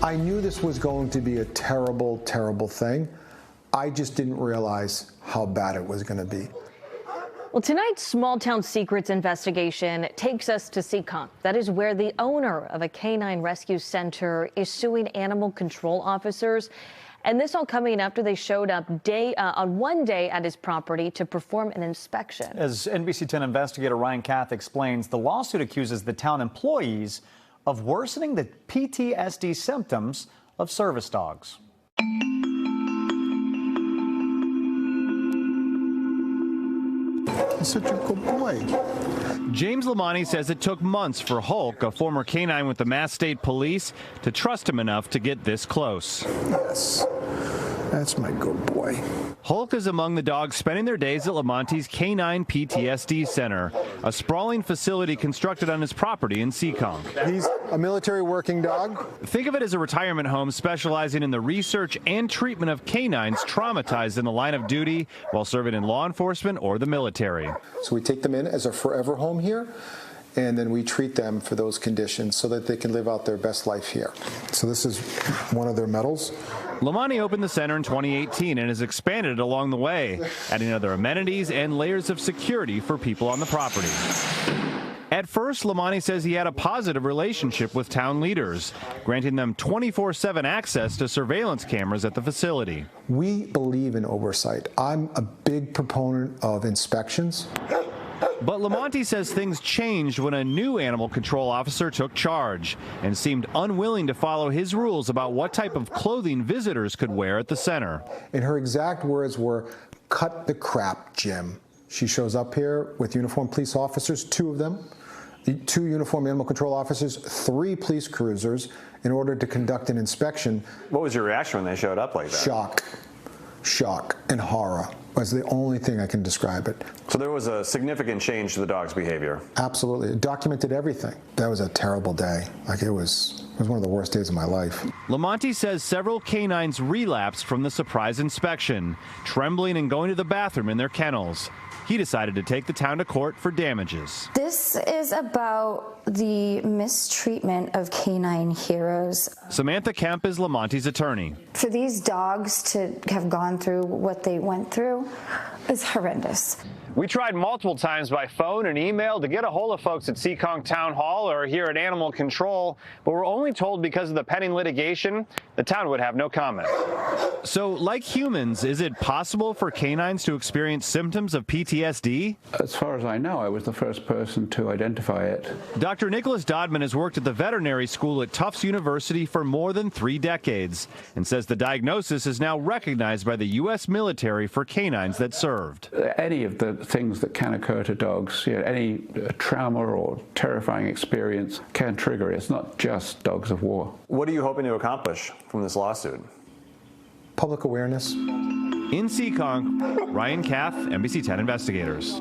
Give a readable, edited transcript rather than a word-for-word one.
I knew this was going to be a terrible, terrible thing. I just didn't realize how bad it was going to be. Well, tonight's Small Town Secrets investigation takes us to Seekonk. That is where the owner of a K9 rescue center is suing animal control officers. And this all coming after they showed up on one day at his property to perform an inspection. As NBC 10 investigator Ryan Kath explains, the lawsuit accuses the town employees of worsening the PTSD symptoms of service dogs. He's such a good boy. James Lamonti says it took months for Hulk, a former K9 with the Mass State Police, to trust him enough to get this close. Yes, that's my good boy. Hulk is among the dogs spending their days at Lamonti's K9 PTSD Center, a sprawling facility constructed on his property in Seekonk. He's a military working dog. Think of it as a retirement home specializing in the research and treatment of canines traumatized in the line of duty while serving in law enforcement or the military. So we take them in as a forever home here, and then we treat them for those conditions so that they can live out their best life here. So this is one of their medals. Lamonti opened the center in 2018 and has expanded it along the way, adding other amenities and layers of security for people on the property. At first, Lamonti says he had a positive relationship with town leaders, granting them 24/7 access to surveillance cameras at the facility. We believe in oversight. I'm a big proponent of inspections. But Lamonti says things changed when a new animal control officer took charge and seemed unwilling to follow his rules about what type of clothing visitors could wear at the center. And her exact words were, "Cut the crap, Jim." She shows up here with uniformed police officers, 2 of them, 2 uniformed animal control officers, 3 police cruisers, in order to conduct an inspection. What was your reaction when they showed up like that? Shock and horror was the only thing I can describe it. So there was a significant change to the dog's behavior? Absolutely. It documented everything. That was a terrible day. Like it was one of the worst days of my life. Lamonti says several canines relapsed from the surprise inspection, trembling and going to the bathroom in their kennels. He decided to take the town to court for damages. This is about the mistreatment of canine heroes. Samantha Kemp is Lamonti's attorney. For these dogs to have gone through what they went through is horrendous. We tried multiple times by phone and email to get a hold of folks at Seekonk Town Hall or here at Animal Control, but we're only told because of the pending litigation, the town would have no comment. So, like humans, is it possible for canines to experience symptoms of PTSD? As far as I know, I was the first person to identify it. Dr. Nicholas Dodman has worked at the veterinary school at Tufts University for more than 3 decades and says the diagnosis is now recognized by the U.S. military for canines that served. Any of the things that can occur to dogs, any trauma or terrifying experience can trigger it. It's not just dogs of war. What are you hoping to accomplish from this lawsuit? Public awareness. In Seekonk, Ryan Kath, NBC 10 Investigators.